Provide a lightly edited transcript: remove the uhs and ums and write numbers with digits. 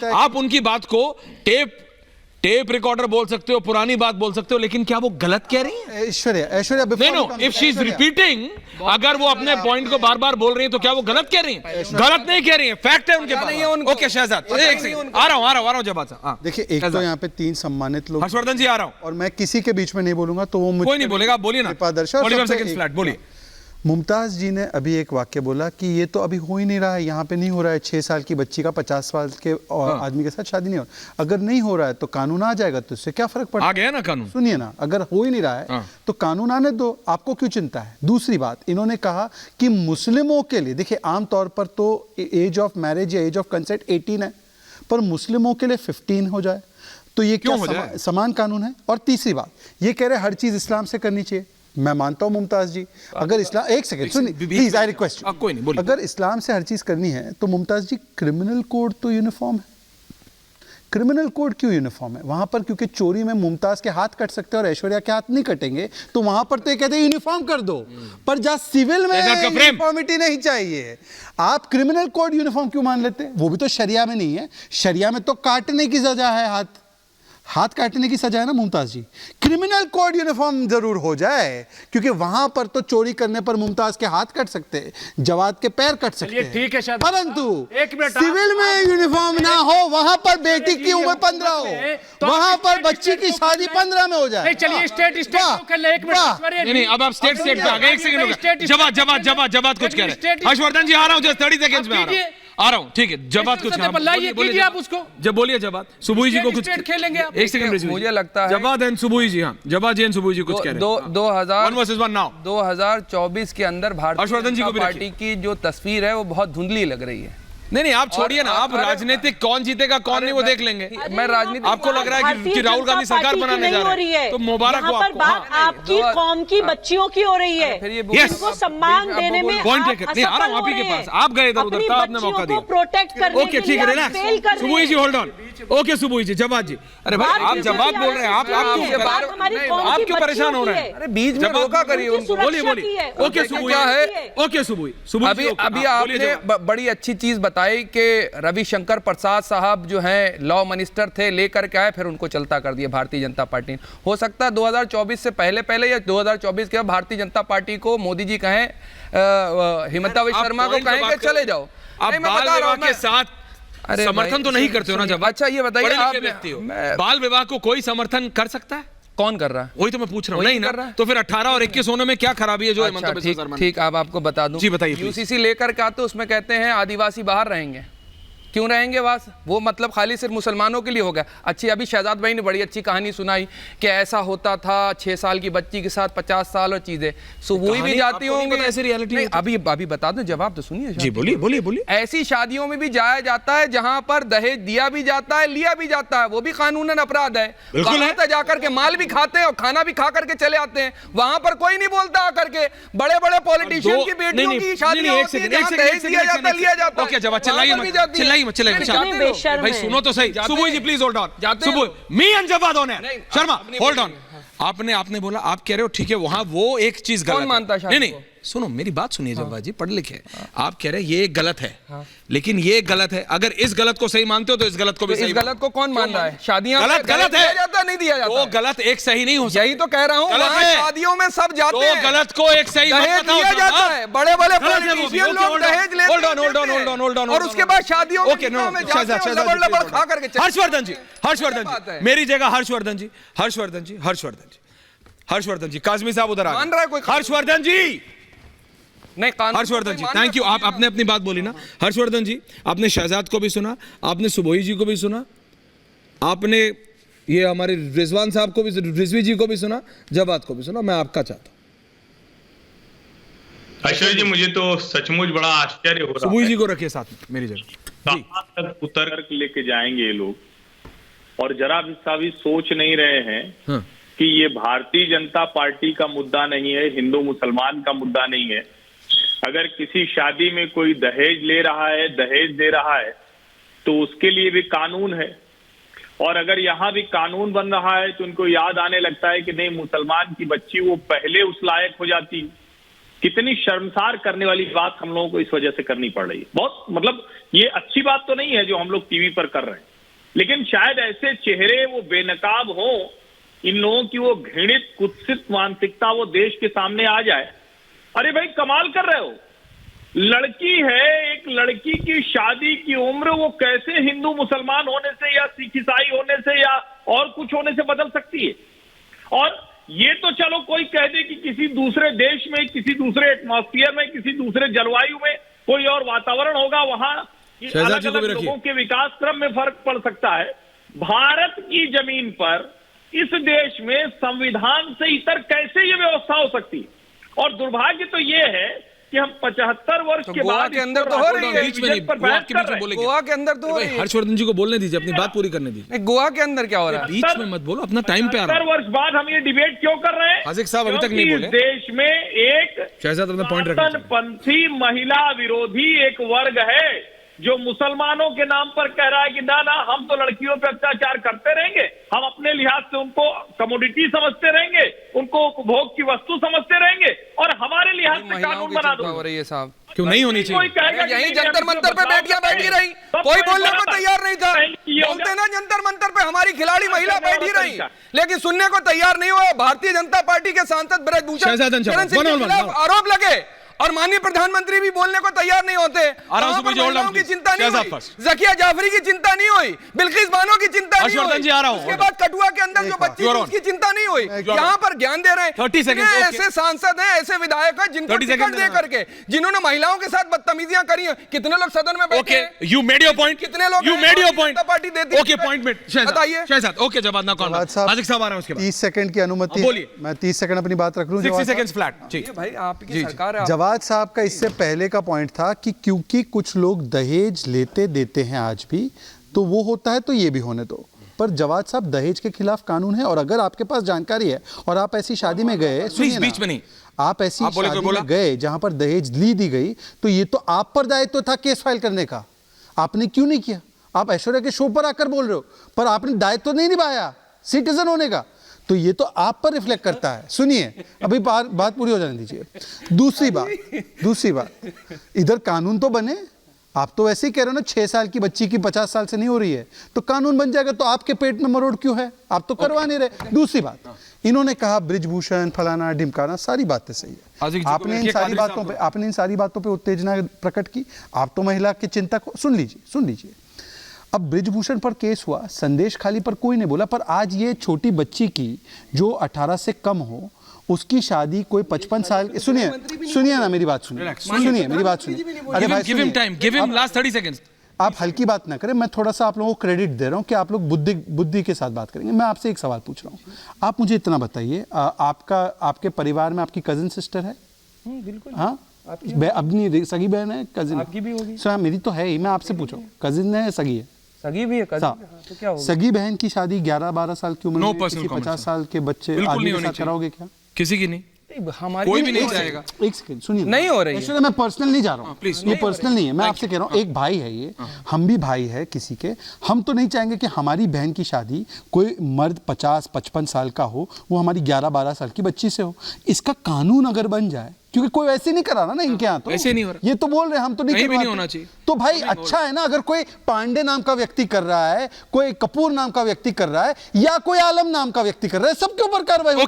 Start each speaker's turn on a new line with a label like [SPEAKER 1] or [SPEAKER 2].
[SPEAKER 1] आप उनकी बात को टेप रिकॉर्डर बोल सकते हो, पुरानी बात बोल सकते हो, लेकिन क्या वो गलत कह रही है?
[SPEAKER 2] Aishwarya
[SPEAKER 1] no, if she is repeating, अगर वो अपने पॉइंट को बार बार बोल रही है तो क्या वो गलत कह रही है? गलत नहीं कह रही है, फैक्ट है उनके पास। ओके शहजाद, एक सेकंड, आ रहा हूं जब
[SPEAKER 2] देखिए, एक तो यहाँ पे 3 सम्मानित लोग,
[SPEAKER 1] हर्षवर्धन जी आ रहा हूं,
[SPEAKER 2] और मैं किसी के बीच में नहीं बोलूंगा, तो वो
[SPEAKER 1] कोई नहीं बोलेगा, आप बोलिए ना। 45 सेकंड्स फ्लैट, बोलिए।
[SPEAKER 2] मुमताज जी ने अभी एक वाक्य बोला कि ये तो अभी हो ही नहीं रहा है, यहाँ पे नहीं हो रहा है, 6 साल की बच्ची का 50 साल के आदमी के साथ शादी नहीं हो रहा। अगर नहीं हो रहा है तो कानून आ जाएगा, तो इससे क्या फर्क पड़ता है?
[SPEAKER 1] आ गया ना कानून।
[SPEAKER 2] सुनिए ना, अगर हो ही नहीं रहा है तो कानून आने दो, आपको क्यों चिंता है? दूसरी बात, इन्होंने कहा कि मुस्लिमों के लिए, देखिए आमतौर पर तो एज ऑफ मैरिज या एज ऑफ कंसेंट 18 है, पर मुस्लिमों के लिए 15 हो जाए तो ये क्या समान कानून है? और तीसरी बात, ये कह रहे हर चीज इस्लाम से करनी चाहिए। मैं मानता हूं मुमताज जी, अगर इस्लाम, एक सेकंड सुनिए प्लीज, आई रिक्वेस्ट,
[SPEAKER 1] कोई नहीं,
[SPEAKER 2] अगर इस्लाम से हर चीज करनी है तो मुमताज जी क्रिमिनल कोड तो यूनिफॉर्म है। क्रिमिनल कोड क्यों यूनिफॉर्म है वहां पर? क्योंकि चोरी में मुमताज के हाथ कट सकते हैं और ऐश्वर्या के हाथ नहीं कटेंगे, तो वहां पर तो ये कहते हैं यूनिफॉर्म कर दो, पर जहां सिविल में यूनिफॉर्मिटी नहीं चाहिए, आप क्रिमिनल कोड यूनिफॉर्म क्यों मान लेते हैं? वो भी तो शरिया में नहीं है, शरिया में तो काटने की सजा है, हाथ काटने की सजा है ना मुमताज जी। क्रिमिनल कोड यूनिफॉर्म जरूर हो जाए, क्योंकि वहां पर तो चोरी करने पर मुमताज के हाथ कट सकते हैं, जवाद के पैर कट सकते हैं,
[SPEAKER 3] ठीक है,
[SPEAKER 2] परंतु सिविल में यूनिफॉर्म ना हो, वहां पर बेटी की उम्र 15 हो, वहां पर बच्ची की शादी 15 में हो जाए।
[SPEAKER 3] चलिए स्टेट
[SPEAKER 1] नहीं, अब आप स्टेट पे आ गए। एक सेकंड, जवाब कुछ कह रहे हैं। हर्षवर्धन जी आ रहा हूं, जस्ट 30 सेकंड्स में आ रहा हूं, ठीक है। जवाब कुछ
[SPEAKER 3] बोलिए आप उसको,
[SPEAKER 1] जब बोलिए जवाब। सुबुई जी को कुछ
[SPEAKER 3] खेलेंगे आप।
[SPEAKER 1] एक सेकंड,
[SPEAKER 4] मुझे लगता है
[SPEAKER 1] जवाब एंड सुबुई जी, हाँ जवाब जी एंड सुबुई जी कुछ कह रहे हैं।
[SPEAKER 4] 2024 के अंदर भारतीय जनता पार्टी की जो तस्वीर है वो बहुत धुंधली लग रही है।
[SPEAKER 1] नहीं, आप छोड़िए ना, आप राजनीतिक कौन जीतेगा कौन नहीं वो देख लेंगे।
[SPEAKER 4] मैं राजनीति,
[SPEAKER 1] आपको लग रहा है कि राहुल गांधी सरकार बनाने जा रही है, तो मुबारक हो आपको।
[SPEAKER 5] बात आपकी कौम की बच्चियों की हो रही है, उनको सम्मान देने में
[SPEAKER 1] पॉइंट नहीं आ रहा हूं आप ही के पास, आप गए इधर उधर, आपने मौका दिया,
[SPEAKER 5] प्रोटेक्ट करने
[SPEAKER 1] ओके ठीक है, relax. Subui ji hold on, okay Subui ji, जवाब जी। अरे भाई आप जवाब बोल रहे हैं, आप क्यों परेशान हो रहे हैं?
[SPEAKER 4] अरे बीच में रोका करिए उनको,
[SPEAKER 1] बोलिए। ओके सुबुई, ओके सुबुई,
[SPEAKER 4] अभी आपने बड़ी अच्छी चीज बताई कि रविशंकर प्रसाद साहब जो हैं लॉ मिनिस्टर थे, लेकर के आए, फिर उनको चलता कर दिया भारतीय जनता पार्टी ने। हो सकता है 2024 से पहले या 2024 के बाद भारतीय जनता पार्टी को मोदी जी कहें, हिमंता बिस्वा शर्मा को कहें कि चले जाओ।
[SPEAKER 1] आप बाल विवाह के साथ समर्थन तो नहीं करते हो ना? जब
[SPEAKER 4] अच्छा ये बताइए, आप
[SPEAKER 1] व्यक्ति हो, बाल विवाह को कोई समर्थन कर सकता है?
[SPEAKER 4] कौन कर रहा है?
[SPEAKER 1] वही तो मैं पूछ रहा हूँ। नहीं कर रहा है तो फिर 18 और 21 होने में क्या खराबी है जो हिमंता बिस्वा शर्मा?
[SPEAKER 4] ठीक, अब आपको बता दूं,
[SPEAKER 1] जी बताइए।
[SPEAKER 4] यूसीसी लेकर के आते उसमें कहते हैं आदिवासी बाहर रहेंगे। क्यों रहेंगे वास? वो मतलब खाली सिर्फ मुसलमानों के लिए हो गया। अच्छी, अभी शहजाद भाई ने बड़ी अच्छी कहानी सुनाई कि ऐसा होता था 6 साल की बच्ची के साथ 50 साल और चीजें। सुबुई भी जाती होंगी ऐसी रियलिटी। अभी बता दें, जवाब तो सुनिए
[SPEAKER 1] जी, बोलिए।
[SPEAKER 4] ऐसी शादियों में भी जाया जाता है जहां पर दहेज दिया भी जाता है, लिया भी जाता है, वो भी कानूनन अपराध है। वहां जाकर के माल भी खाते हैं और खाना भी खा करके चले आते हैं, वहां पर कोई नहीं बोलता आकर के। बड़े बड़े पॉलिटिशियन की बेटियों की शादियां होती है जहां दहेज दिया जाता है, लिया जाता है।
[SPEAKER 1] ओके, जवाब चिल्लाइए भाई, सुनो तो सही। Subui ji please hold on. Subui, me and जवाब ऑन है। Sharma hold on. आपने बोला, आप कह रहे हो ठीक है, वहां वो एक चीज गलत
[SPEAKER 4] कौन मानता है?
[SPEAKER 1] नहीं, सुनो मेरी बात सुनिए जवाब जी, पढ़ लिखे। आप कह रहे हैं ये गलत है, लेकिन ये गलत है। अगर इस गलत को सही मानते हो तो इस गलत को भी सही।
[SPEAKER 4] इस गलत को कौन मान रहा है? शादियां
[SPEAKER 1] गलत है,
[SPEAKER 4] नहीं दिया जाता।
[SPEAKER 1] वो गलत एक सही नहीं हो सकता।
[SPEAKER 4] यही तो कह रहा हूं, शादियों में सब जाते हैं,
[SPEAKER 1] गलत को एक सही
[SPEAKER 4] दहेज दिया जाता है। बड़े बड़े पॉलिटिशियन लोग दहेज लेते हैं, होल्ड ऑन, और उसके बाद शादियों में लबड़ खा करके।
[SPEAKER 1] हर्षवर्धन जी मेरी जगह, हर्षवर्धन जी, काजमी साहब उधर आ गए। हर्षवर्धन जी,
[SPEAKER 4] नहीं,
[SPEAKER 1] हर्षवर्धन जी थैंक यू। आप आपने अपनी बात बोली ना। हर्षवर्धन जी, आपने शहजाद को भी सुना, आपने सुबोई जी को भी सुना, आपने ये हमारे रिजवान साहब को भी, रिजवी जी को भी सुना, जवाब को भी सुना। मैं आपका चाहता हूं।
[SPEAKER 6] ऐश्वर्या जी, मुझे तो सचमुच बड़ा आश्चर्य हो रहा है।
[SPEAKER 1] सुबोई जी को रखिए साथ में मेरी जगह।
[SPEAKER 6] कहां तक उतर लेके जाएंगे ये लोग, और जरा भी सोच नहीं रहे हैं कि ये भारतीय जनता पार्टी का मुद्दा नहीं है, हिंदू मुसलमान का मुद्दा नहीं है। अगर किसी शादी में कोई दहेज ले रहा है, दहेज दे रहा है, तो उसके लिए भी कानून है। और अगर यहाँ भी कानून बन रहा है तो उनको याद आने लगता है कि नहीं, मुसलमान की बच्ची वो पहले उस लायक हो जाती। कितनी शर्मसार करने वाली बात हम लोगों को इस वजह से करनी पड़ रही है। बहुत मतलब ये अच्छी बात तो नहीं है जो हम लोग टीवी पर कर रहे हैं। लेकिन शायद ऐसे चेहरे वो बेनकाब हो, इन लोगों की वो घृणित कुत्सित मानसिकता वो देश के सामने आ जाए। अरे भाई कमाल कर रहे हो, लड़की है, एक लड़की की शादी की उम्र वो कैसे हिंदू मुसलमान होने से या सिख ईसाई होने से या और कुछ होने से बदल सकती है? और ये तो चलो कोई कह दे कि किसी दूसरे देश में, किसी दूसरे एटमॉस्फियर में, किसी दूसरे जलवायु में कोई और वातावरण होगा, वहां अलग अलग लोगों के विकास क्रम में फर्क पड़ सकता है। भारत की जमीन पर इस देश में संविधान से इतर कैसे ये व्यवस्था हो सकती है? और दुर्भाग्य तो ये है कि हम 75 वर्ष के
[SPEAKER 4] गोवा
[SPEAKER 6] बाद
[SPEAKER 4] के अंदर तो हो रही है,
[SPEAKER 1] बीच में नहीं, गोवा के बीच में बोलेंगे।
[SPEAKER 4] गोवा के अंदर तो हो रही है।
[SPEAKER 1] हर्षवर्धन जी को बोलने दीजिए, अपनी बात पूरी करने दीजिए।
[SPEAKER 4] गोवा के अंदर क्या हो रहा है?
[SPEAKER 1] बीच में मत बोलो, अपना टाइम पे आ रहा
[SPEAKER 6] 70 वर्ष बाद हम ये डिबेट क्यों कर रहे हैं?
[SPEAKER 1] हाजिक साहब अभी तक नहीं
[SPEAKER 6] क्योंकि
[SPEAKER 1] बोले।
[SPEAKER 6] इस देश में एक
[SPEAKER 1] शहजाद अपना पॉइंट रखना चाहिए।
[SPEAKER 6] पंथी महिला विरोधी एक वर्ग है जो मुसलमानों के नाम पर कह रहा है कि ना ना हम तो लड़कियों पे अत्याचार करते रहेंगे, हम अपने लिहाज से उनको कमोडिटी समझते रहेंगे, उनको उपभोग की वस्तु समझते रहेंगे और हमारे लिहाज से
[SPEAKER 4] महिलाओं
[SPEAKER 6] कानून
[SPEAKER 4] की
[SPEAKER 6] बना
[SPEAKER 4] चिंता
[SPEAKER 6] दो।
[SPEAKER 4] हो रही है साहब।
[SPEAKER 1] क्यों नहीं होनी
[SPEAKER 6] कोई
[SPEAKER 1] चाहिए?
[SPEAKER 6] कहेगा कि
[SPEAKER 4] यही
[SPEAKER 6] नहीं,
[SPEAKER 4] जंतर
[SPEAKER 6] हम तो
[SPEAKER 4] मंतर पे
[SPEAKER 6] बदलाव
[SPEAKER 4] बेटियां
[SPEAKER 6] करेंगे।
[SPEAKER 4] बैठी रही,
[SPEAKER 6] तो
[SPEAKER 4] कोई
[SPEAKER 6] कोई
[SPEAKER 4] बोलने को
[SPEAKER 6] बात
[SPEAKER 4] तैयार नहीं था।
[SPEAKER 6] ये होगा।
[SPEAKER 4] बोलते ना जंतर मंतर पे हमारी खिलाड़ी महिला
[SPEAKER 6] करने वाला
[SPEAKER 4] बैठी रही,
[SPEAKER 6] तरीका।
[SPEAKER 4] लेकिन सुनने को तैयार नहीं हुआ। भारतीय जनता पार्टी के सांसद ब्रजभूषण
[SPEAKER 1] शहजाद
[SPEAKER 4] शरण सिंह के खिलाफ आरोप लगे और माननीय प्रधानमंत्री भी बोलने को तैयार नहीं होते। वहां पर महिलाओं की चिंता नहीं हुई, जकिया जाफरी की चिंता नहीं हुई, बिल्किस बानो की चिंता नहीं
[SPEAKER 1] हर्षवर्धन जी आ रहा
[SPEAKER 4] हुई,
[SPEAKER 1] हूं।
[SPEAKER 4] उसके बाद कठुआ के अंदर जो बच्ची थी उसकी चिंता नहीं हुई। यहाँ पर ज्ञान दे रहे हैं
[SPEAKER 1] 30 seconds,
[SPEAKER 4] इतने
[SPEAKER 1] okay.
[SPEAKER 4] ऐसे सांसद हैं, ऐसे विधायक हैं जिनको
[SPEAKER 1] 30
[SPEAKER 4] टिकट
[SPEAKER 1] seconds
[SPEAKER 4] दे करके, जिन्होंने महिलाओं के साथ बदतमीजियां करी हैं। कितने लोग सदन में बैठे
[SPEAKER 1] ओके,
[SPEAKER 4] हैं?
[SPEAKER 1] यू मेड योर पॉइंट,
[SPEAKER 4] कितने लोग
[SPEAKER 1] यू
[SPEAKER 4] हैं?
[SPEAKER 1] मेड योर
[SPEAKER 4] भारतीय
[SPEAKER 1] पॉइंट।
[SPEAKER 4] जनता पार्टी देती है
[SPEAKER 1] ओके,
[SPEAKER 4] टिकट।
[SPEAKER 1] Point made.
[SPEAKER 4] बताइए।
[SPEAKER 1] शहजाद ओके, जवाब ना कौन? हाजिक साहब आ रहे हैं उसके बाद।
[SPEAKER 2] 30 सेकंड की अनुमति,
[SPEAKER 1] बोलिए।
[SPEAKER 2] मैं 30 सेकंड अपनी बात रख लूं।
[SPEAKER 1] 60 seconds फ्लैट जी।
[SPEAKER 4] भाई आपकी सरकार है।
[SPEAKER 2] जवाद साहब का इससे पहले का पॉइंट था कि क्योंकि कुछ लोग दहेज लेते देते हैं आज भी, तो वो होता है तो ये भी होने दो। पर जवाद साहब, दहेज के खिलाफ कानून है और अगर आपके पास जानकारी है और आप ऐसी शादी में गए, सुनिए ना,
[SPEAKER 1] बीच में नहीं,
[SPEAKER 2] आप ऐसी
[SPEAKER 1] आप बोले
[SPEAKER 2] शादी
[SPEAKER 1] कोई बोला?
[SPEAKER 2] में गए जहां पर दहेज दी गई, तो ये तो आप पर दायित्व था केस फाइल करने का। आपने क्यों नहीं किया? आप ऐश्वर्या के शो पर आकर बोल रहे हो, पर आपने दायित्व नहीं निभाया सिटीजन होने का, तो ये तो आप पर रिफ्लेक्ट करता है। सुनिए, अभी बात पूरी हो जाने दीजिए। दूसरी बात, इधर कानून तो बने। आप तो वैसे ही कह रहे हो ना, 6 साल की बच्ची की 50 साल से नहीं हो रही है, तो कानून बन जाएगा, तो आपके पेट में मरोड़ क्यों है? आप तो करवा नहीं रहे। दूसरी बात, इन्होंने कहा ब्रिजभूषण फलाना ढिमकाना, सारी बातें सही है। आपने इन सारी बातों पे उत्तेजना प्रकट की। आप तो महिला के चिंतक हो। सुन लीजिए। अब ब्रिजभूषण पर केस हुआ, संदेश खाली पर कोई नहीं बोला, पर आज ये छोटी बच्ची की जो 18 से कम हो, उसकी शादी कोई 55 साल, सुनिए ना मेरी बात सुनिए। अरे भाई
[SPEAKER 1] give him time, give him last 30 seconds।
[SPEAKER 2] आप हल्की बात ना करें, मैं थोड़ा सा आप लोगों को क्रेडिट दे रहा हूं कि आप लोग बुद्धि के साथ बात करेंगे। मैं आपसे एक सवाल पूछ रहा हूं, आप मुझे इतना बताइए, आपके परिवार में आपकी कजिन सिस्टर है?
[SPEAKER 4] बिल्कुल।
[SPEAKER 2] हाँ, अपनी सगी बहन है, कजिन
[SPEAKER 4] आपकी भी होगी।
[SPEAKER 2] सर मेरी तो है ही, मैं आपसे पूछ रहा हूँ, कजिन है, सगी है?
[SPEAKER 4] सगी भी है, तो क्या होगा?
[SPEAKER 2] सगी बहन की शादी 11-12 साल की उम्र में किसी 50 साल के बच्चे आदमी के साथ कराओगे क्या?
[SPEAKER 1] किसी की नहीं,
[SPEAKER 4] हमारी
[SPEAKER 1] कोई भी नहीं चाहेगा।
[SPEAKER 2] एक सेकंड सुनिए,
[SPEAKER 4] नहीं हो रही है।
[SPEAKER 2] मैं पर्सनल नहीं जा रहा हूँ,
[SPEAKER 1] प्लीज,
[SPEAKER 2] ये पर्सनल नहीं है, मैं आपसे कह रहा हूँ, एक भाई है ये, हम भी भाई है किसी के, हम तो नहीं चाहेंगे कि हमारी बहन की शादी कोई मर्द 50-55 साल का हो, वो हमारी 11-12 साल की बच्ची से हो। इसका कानून अगर बन जाए, क्योंकि कोई वैसे नहीं करा ना इनके यहाँ, तो
[SPEAKER 1] ऐसे नहीं हो रहा।
[SPEAKER 2] ये तो बोल रहे हैं हम तो नहीं
[SPEAKER 1] कहीं भी नहीं
[SPEAKER 2] करवाते।
[SPEAKER 1] होना चाहिए।
[SPEAKER 2] तो भाई अच्छा है ना, अगर कोई पांडे नाम का व्यक्ति कर रहा है, कोई कपूर नाम का व्यक्ति कर रहा है, या कोई आलम नाम का व्यक्ति कर रहा है, सबके ऊपर कार्रवाई होगी।